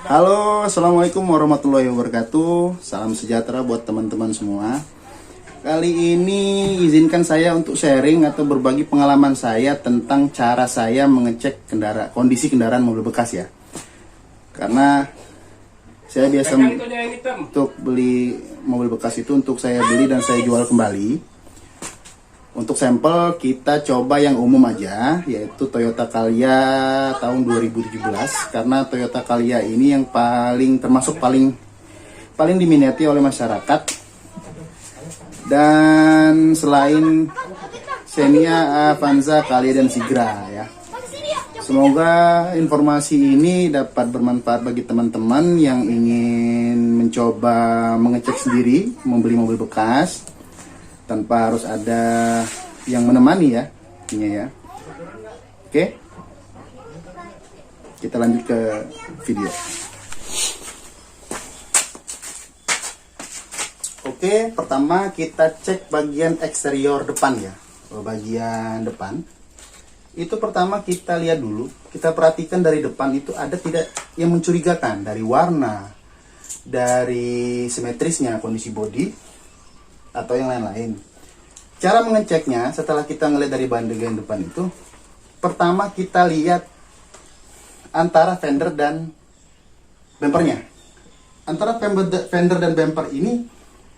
Halo, assalamualaikum warahmatullahi wabarakatuh. Salam sejahtera buat teman-teman semua. Kali ini izinkan saya untuk sharing atau berbagi pengalaman saya tentang cara saya mengecek kondisi kendaraan mobil bekas ya. Karena saya biasa untuk beli mobil bekas itu untuk saya beli dan saya jual kembali. Untuk sampel kita coba yang umum aja, yaitu Toyota Calya tahun 2017. Karena Toyota Calya ini yang termasuk paling diminati oleh masyarakat. Dan selain Xenia, Avanza, Calya dan Sigra ya. Semoga informasi ini dapat bermanfaat bagi teman-teman yang ingin mencoba mengecek sendiri membeli mobil bekas tanpa harus ada yang menemani ya, ya. Oke, kita lanjut ke video. Oke, pertama kita cek bagian eksterior depan ya. Bagian depan itu pertama kita lihat dulu, kita perhatikan dari depan itu ada tidak yang mencurigakan dari warna, dari simetrisnya kondisi bodi atau yang lain-lain. Cara mengeceknya setelah kita ngelihat dari bagian depan itu, pertama kita lihat antara fender dan bumpernya. Antara fender dan bumper ini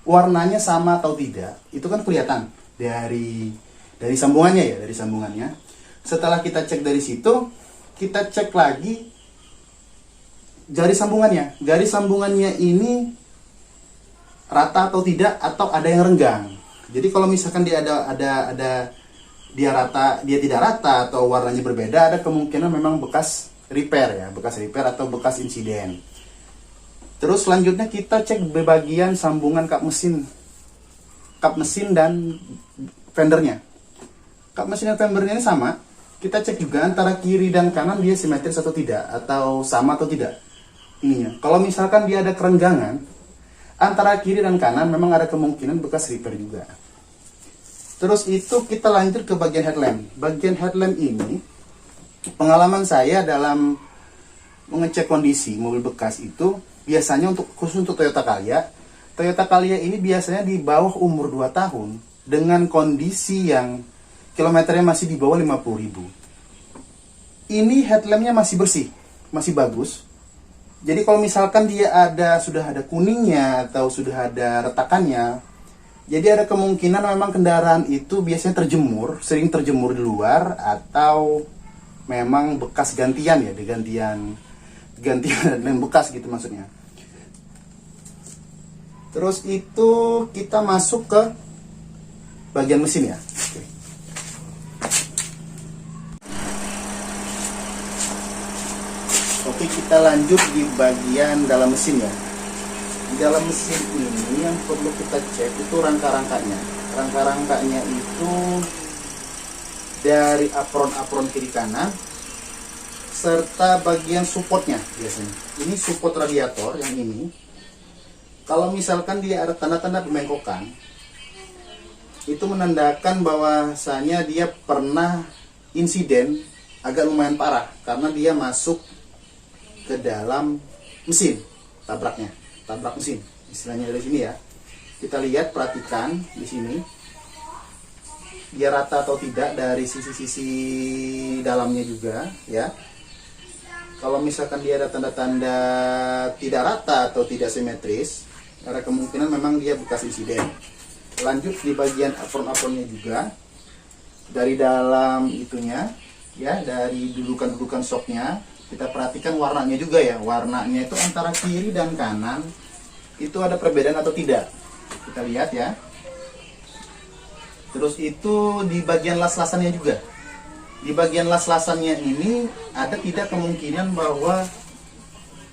warnanya sama atau tidak, itu kan kelihatan dari sambungannya ya, dari sambungannya. Setelah kita cek dari situ, kita cek lagi garis sambungannya. Garis sambungannya ini rata atau tidak, atau ada yang renggang. Jadi kalau misalkan dia dia tidak rata atau warnanya berbeda, ada kemungkinan memang bekas repair ya, bekas repair atau bekas insiden. Terus selanjutnya kita cek bagian sambungan kap mesin dan fendernya. Kap mesin dan fendernya ini sama. Kita cek juga antara kiri dan kanan dia simetris atau tidak, atau sama atau tidak ininya. Kalau misalkan dia ada kerenggangan antara kiri dan kanan, memang ada kemungkinan bekas repair juga. Terus itu kita lanjut ke bagian headlamp. Bagian headlamp ini, pengalaman saya dalam mengecek kondisi mobil bekas itu, biasanya khusus untuk Toyota Calya. Toyota Calya ini biasanya di bawah umur 2 tahun, dengan kondisi yang kilometernya masih di bawah 50.000. Ini headlampnya masih bersih, masih bagus. Jadi kalau misalkan dia sudah ada kuningnya atau sudah ada retakannya, jadi ada kemungkinan memang kendaraan itu biasanya sering terjemur di luar, atau memang bekas gantian ya, gantian dan bekas gitu maksudnya. Terus itu kita masuk ke bagian mesin ya. Oke. Oke, kita lanjut di bagian dalam mesin ya. Di dalam mesin ini yang perlu kita cek itu rangka-rangkanya. Rangka-rangkanya itu dari apron kiri kanan serta bagian supportnya biasanya. Ini support radiator yang ini. Kalau misalkan dia ada tanda-tanda pembengkokan, itu menandakan bahwasanya dia pernah insiden agak lumayan parah karena dia masuk ke dalam mesin, tabrak mesin, istilahnya dari sini ya. Kita lihat, perhatikan di sini dia rata atau tidak dari sisi-sisi dalamnya juga ya. Kalau misalkan dia ada tanda-tanda tidak rata atau tidak simetris, ada kemungkinan memang dia bekas insiden. Lanjut di bagian apron-apronnya juga, dari dalam itunya ya, dari dudukan-dudukan shocknya, kita perhatikan warnanya juga ya. Warnanya itu antara kiri dan kanan itu ada perbedaan atau tidak, kita lihat ya. Terus itu di bagian las-lasannya juga. Di bagian las-lasannya ini ada tidak kemungkinan bahwa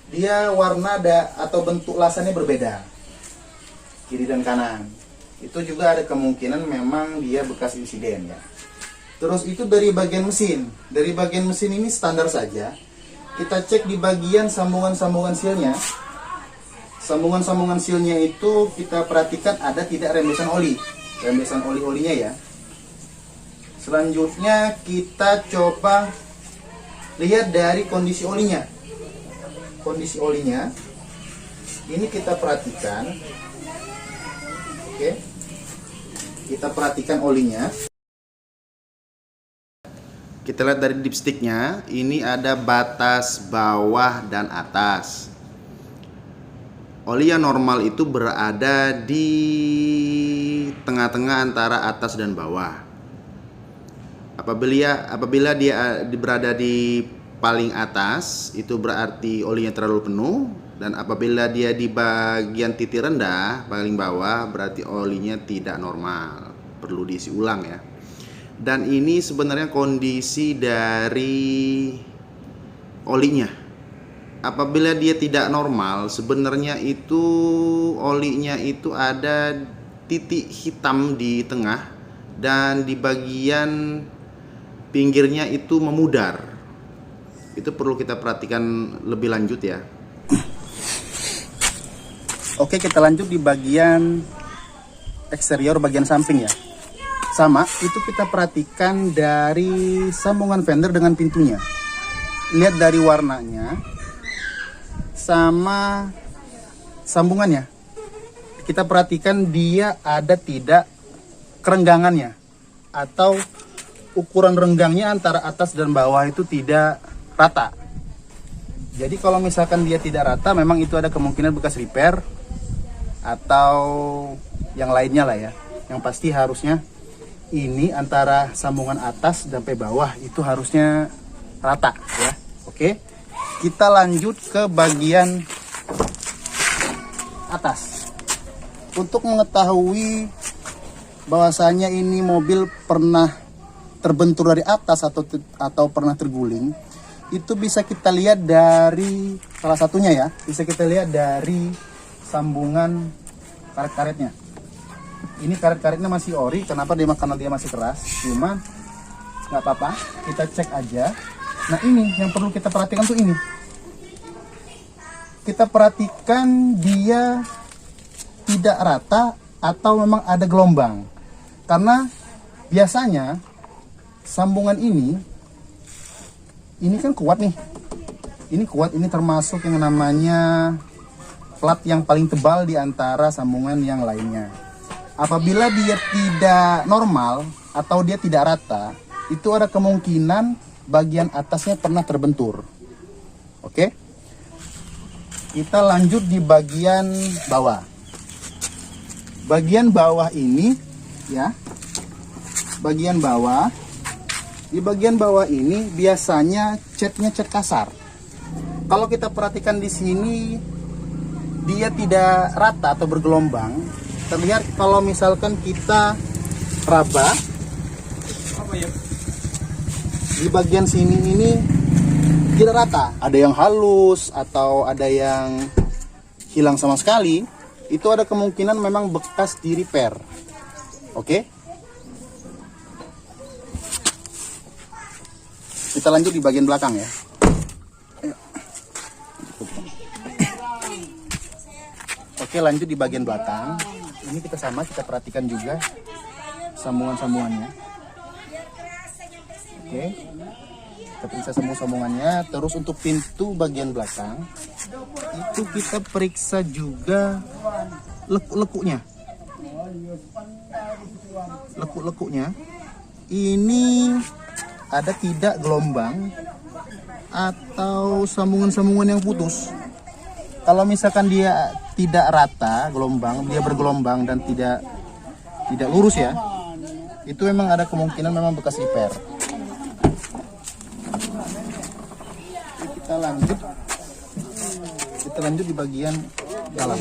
dia warna atau bentuk lasannya berbeda, kiri dan kanan. Itu juga ada kemungkinan memang dia bekas insiden ya. Terus itu dari bagian mesin. Dari bagian mesin ini standar saja. Kita cek di bagian sambungan-sambungan silnya. Sambungan-sambungan silnya itu kita perhatikan ada tidak rembesan oli. Rembesan oli-olinya ya. Selanjutnya kita coba lihat dari kondisi olinya. kondisi olinya. Ini kita perhatikan. Oke. Kita perhatikan olinya. Kita lihat dari dipsticknya, ini ada batas bawah dan atas. Oli yang normal itu berada di tengah-tengah antara atas dan bawah. Apabila dia berada di paling atas, itu berarti olinya terlalu penuh. Dan apabila dia di bagian titik rendah, paling bawah, berarti olinya tidak normal, perlu diisi ulang ya. Dan ini sebenarnya kondisi dari olinya. Apabila dia tidak normal, sebenarnya itu olinya itu ada titik hitam di tengah dan di bagian pinggirnya itu memudar. Itu perlu kita perhatikan lebih lanjut ya. Oke, kita lanjut di bagian eksterior, bagian samping ya. Sama, itu kita perhatikan dari sambungan fender dengan pintunya. Lihat dari warnanya sama sambungannya. Kita perhatikan dia ada tidak kerenggangannya, atau ukuran renggangnya antara atas dan bawah itu tidak rata. Jadi kalau misalkan dia tidak rata, memang itu ada kemungkinan bekas repair atau yang lainnya lah ya. Yang pasti harusnya ini antara sambungan atas sampai bawah itu harusnya rata ya. Oke, kita lanjut ke bagian atas. Untuk mengetahui bahwasanya ini mobil pernah terbentur dari atas atau pernah terguling, itu bisa kita lihat dari salah satunya ya, bisa kita lihat dari sambungan karet-karetnya. Ini karet-karetnya masih ori. Kenapa? Karena dia masih keras. Cuma nggak apa-apa, kita cek aja. Nah, ini yang perlu kita perhatikan tuh ini. Kita perhatikan dia tidak rata atau memang ada gelombang. Karena biasanya sambungan ini kan kuat nih. Ini kuat, ini termasuk yang namanya plat yang paling tebal di antara sambungan yang lainnya. Apabila dia tidak normal atau dia tidak rata, itu ada kemungkinan bagian atasnya pernah terbentur. Oke? Kita lanjut di bagian bawah. Bagian bawah ini ya. Bagian bawah. Di bagian bawah ini biasanya catnya cat kasar. Kalau kita perhatikan di sini, dia tidak rata atau bergelombang. Terlihat kalau misalkan kita raba di bagian sini ini tidak rata. Ada yang halus atau ada yang hilang sama sekali. Itu ada kemungkinan memang bekas di repair. Oke? Kita lanjut di bagian belakang ya. Oke, lanjut di bagian belakang. Ini kita perhatikan juga sambungan-sambungannya. Oke, kita periksa sambungannya. Terus untuk pintu bagian belakang itu kita periksa juga lekuk-lekuknya. Lekuk-lekuknya ini ada tidak gelombang atau sambungan-sambungan yang putus. Kalau misalkan dia tidak rata gelombang, dia bergelombang dan tidak lurus ya, itu memang ada kemungkinan memang bekas repair. Kita lanjut di bagian dalam.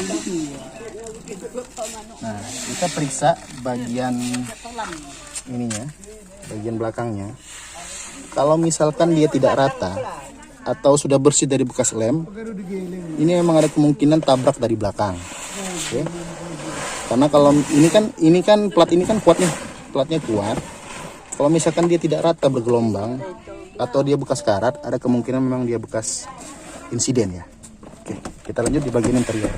Nah, kita periksa bagian ininya, bagian belakangnya. Kalau misalkan dia tidak rata atau sudah bersih dari bekas lem, ini memang ada kemungkinan tabrak dari belakang. Oke. Karena kalau ini kan plat ini kan kuat nih, platnya kuat. Kalau misalkan dia tidak rata bergelombang atau dia bekas karat, ada kemungkinan memang dia bekas insiden ya. Oke, kita lanjut di bagian interior.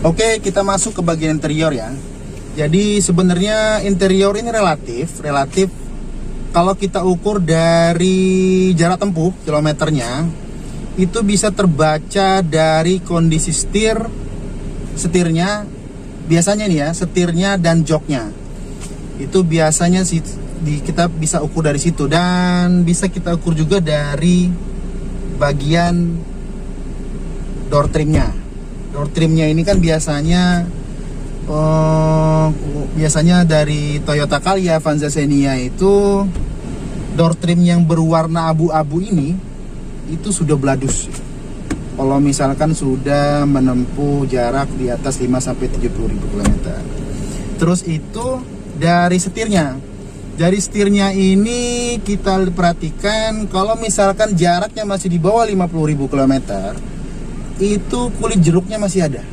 Oke, kita masuk ke bagian interior ya. Jadi sebenarnya interior ini relatif kalau kita ukur dari jarak tempuh kilometernya, itu bisa terbaca dari kondisi setirnya biasanya nih ya, setirnya dan joknya. Itu biasanya kita bisa ukur dari situ, dan bisa kita ukur juga dari bagian door trimnya. Door trimnya ini kan biasanya dari Toyota Calya, Avanza Xenia itu door trim yang berwarna abu-abu ini itu sudah bladus. Kalau misalkan sudah menempuh jarak di atas 5-70 ribu kilometer. Terus itu dari setirnya. Dari setirnya ini kita perhatikan kalau misalkan jaraknya masih di bawah 50 ribu kilometer, itu kulit jeruknya masih ada.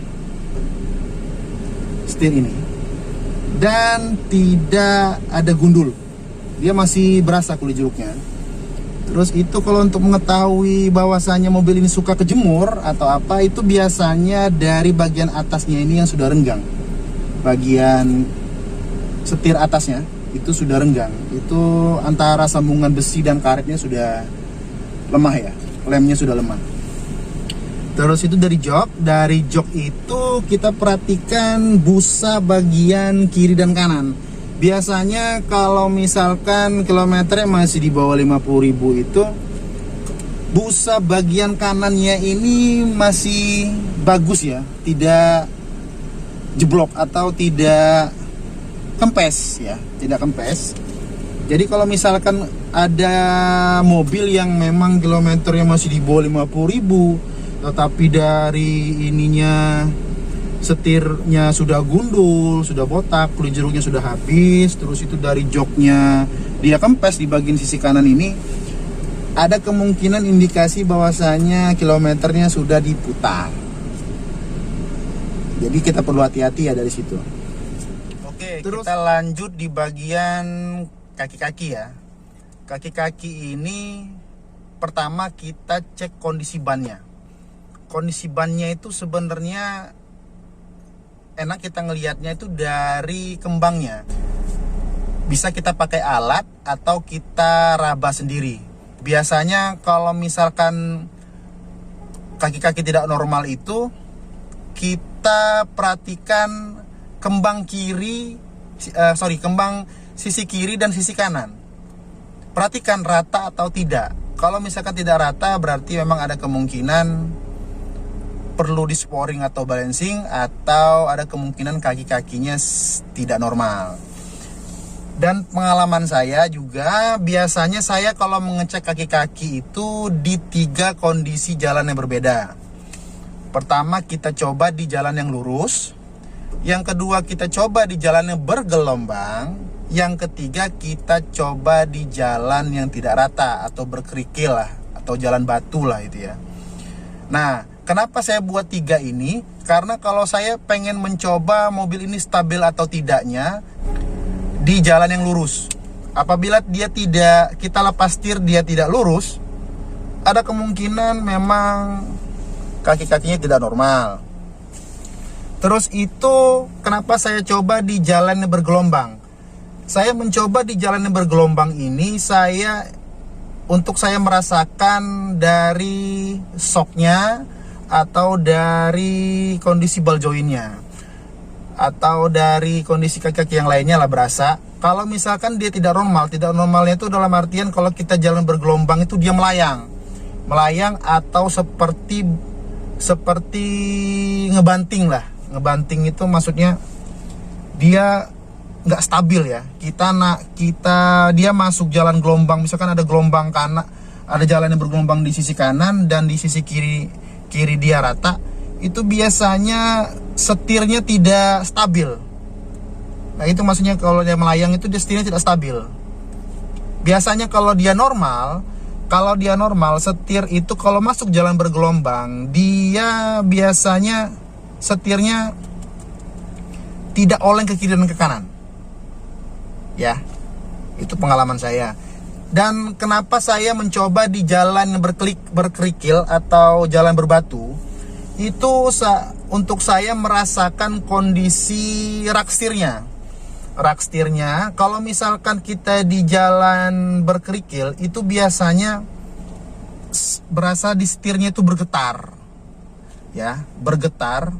Setir ini. Dan tidak ada gundul. Dia masih berasa kulit jeruknya. Terus itu kalau untuk mengetahui bahwasanya mobil ini suka kejemur atau apa, itu biasanya dari bagian atasnya ini yang sudah renggang. Bagian setir atasnya itu sudah renggang. Itu antara sambungan besi dan karetnya sudah lemah ya. Lemnya sudah lemah. Terus itu dari jok. Dari jok itu kita perhatikan busa bagian kiri dan kanan. Biasanya kalau misalkan kilometernya masih di bawah 50 ribu itu, busa bagian kanannya ini masih bagus ya, tidak jeblok atau tidak kempes ya, tidak kempes. Jadi kalau misalkan ada mobil yang memang kilometernya masih di bawah 50 ribu, tetapi dari ininya setirnya sudah gundul, sudah botak, kulit jeruknya sudah habis, terus itu dari joknya dia kempes di bagian sisi kanan ini, ada kemungkinan indikasi bahwasanya kilometernya sudah diputar. Jadi kita perlu hati-hati ya dari situ. Oke, terus kita lanjut di bagian kaki-kaki ya. Kaki-kaki ini pertama kita cek kondisi bannya. Kondisi bannya itu sebenarnya enak kita ngelihatnya itu dari kembangnya. Bisa kita pakai alat atau kita raba sendiri. Biasanya kalau misalkan kaki-kaki tidak normal itu, kita perhatikan kembang sisi kiri dan sisi kanan. Perhatikan rata atau tidak. Kalau misalkan tidak rata, berarti memang ada kemungkinan perlu di sporing atau balancing, atau ada kemungkinan kaki-kakinya tidak normal. Dan pengalaman saya juga, biasanya saya kalau mengecek kaki-kaki itu di 3 kondisi jalan yang berbeda. Pertama, kita coba di jalan yang lurus. Yang kedua, kita coba di jalan yang bergelombang. Yang ketiga, kita coba di jalan yang tidak rata atau berkerikil lah, atau jalan batu lah itu ya. Nah, kenapa saya buat 3 ini? Karena kalau saya pengen mencoba mobil ini stabil atau tidaknya di jalan yang lurus. Apabila kita lepas setir dia tidak lurus, ada kemungkinan memang kaki-kakinya tidak normal. Terus itu kenapa saya coba di jalan yang bergelombang. Saya mencoba di jalan yang bergelombang ini, untuk saya merasakan dari shocknya, atau dari kondisi ball jointnya, atau dari kondisi kaki-kaki yang lainnya lah berasa. Kalau misalkan dia tidak normalnya itu dalam artian kalau kita jalan bergelombang itu dia melayang atau seperti ngebanting lah. Ngebanting itu maksudnya dia nggak stabil ya. Dia masuk jalan gelombang, misalkan ada gelombang kanan, ada jalan yang bergelombang di sisi kanan dan di sisi kiri dia rata, itu biasanya setirnya tidak stabil. Nah itu maksudnya kalau dia melayang itu dia setirnya tidak stabil. Biasanya kalau dia normal setir itu kalau masuk jalan bergelombang, dia biasanya setirnya tidak oleng ke kiri dan ke kanan. Ya, itu pengalaman saya. Dan kenapa saya mencoba di jalan yang berkerikil atau jalan berbatu, itu untuk saya merasakan kondisi rak setirnya. Rak setirnya, kalau misalkan kita di jalan berkerikil, itu biasanya berasa di setirnya itu bergetar, ya, bergetar.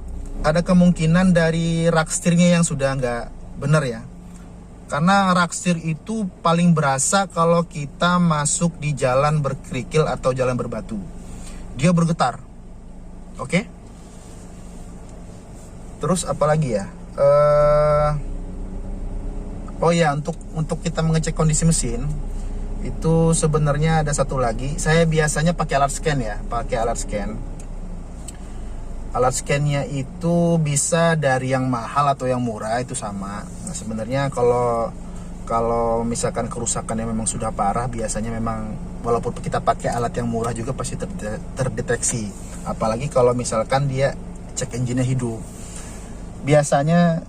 Ada kemungkinan dari rak setirnya yang sudah nggak benar ya, karena rak setir itu paling berasa kalau kita masuk di jalan berkerikil atau jalan berbatu, dia bergetar. Oke. Terus apalagi ya? Oh ya, untuk kita mengecek kondisi mesin itu sebenarnya ada satu lagi. Saya biasanya pakai alat scan ya, pakai alat scan. Alat scan-nya itu bisa dari yang mahal atau yang murah, itu sama. Nah, sebenarnya kalau misalkan kerusakannya memang sudah parah, biasanya memang walaupun kita pakai alat yang murah juga pasti terdeteksi. Apalagi kalau misalkan dia cek engine-nya hidup. Biasanya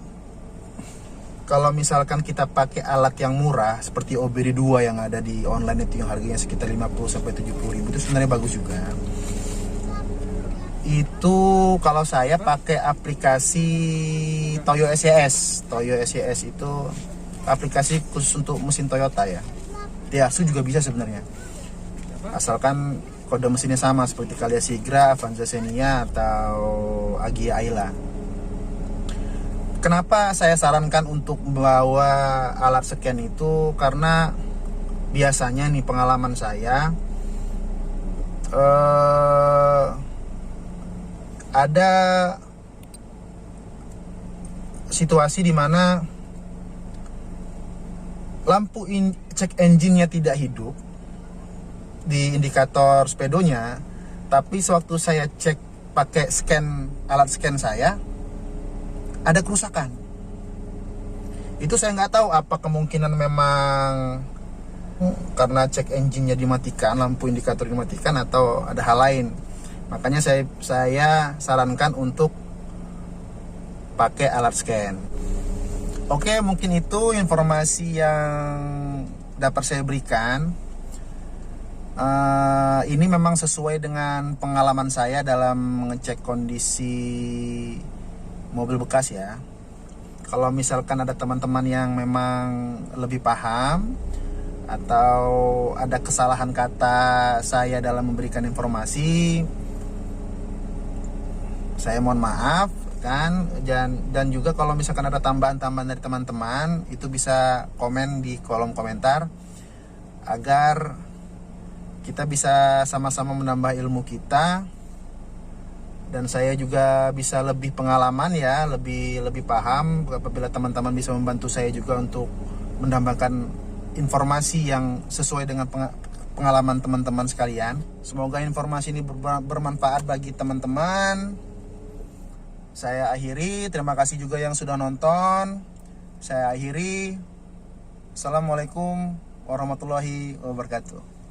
kalau misalkan kita pakai alat yang murah seperti OBD2 yang ada di online itu yang harganya sekitar 50-70 ribu, itu sebenarnya bagus juga. Itu kalau saya pakai aplikasi Toyo SES. Toyo SES itu aplikasi khusus untuk mesin Toyota ya. Daihatsu juga bisa sebenarnya, asalkan kode mesinnya sama seperti Calya Sigra, Avanza Xenia atau Agya Ayla. Kenapa saya sarankan untuk membawa alat scan itu? Karena biasanya nih pengalaman saya, ada situasi di mana lampu cek engine-nya tidak hidup di indikator speedonya, tapi sewaktu saya cek pakai alat scan saya, ada kerusakan. Itu saya nggak tahu apa kemungkinan memang karena cek engine-nya dimatikan, lampu indikator dimatikan, atau ada hal lain. Makanya saya sarankan untuk pakai alat scan. Oke, mungkin itu informasi yang dapat saya berikan. Ini memang sesuai dengan pengalaman saya dalam mengecek kondisi mobil bekas ya. Kalau misalkan ada teman-teman yang memang lebih paham atau ada kesalahan kata saya dalam memberikan informasi, saya mohon maaf kan. Dan juga kalau misalkan ada tambahan-tambahan dari teman-teman, itu bisa komen di kolom komentar agar kita bisa sama-sama menambah ilmu kita, dan saya juga bisa lebih pengalaman ya, lebih paham. Apabila teman-teman bisa membantu saya juga untuk mendapatkan informasi yang sesuai dengan pengalaman teman-teman sekalian. Semoga informasi ini bermanfaat bagi teman-teman. Saya akhiri, terima kasih juga yang sudah nonton. Saya akhiri. Assalamualaikum warahmatullahi wabarakatuh.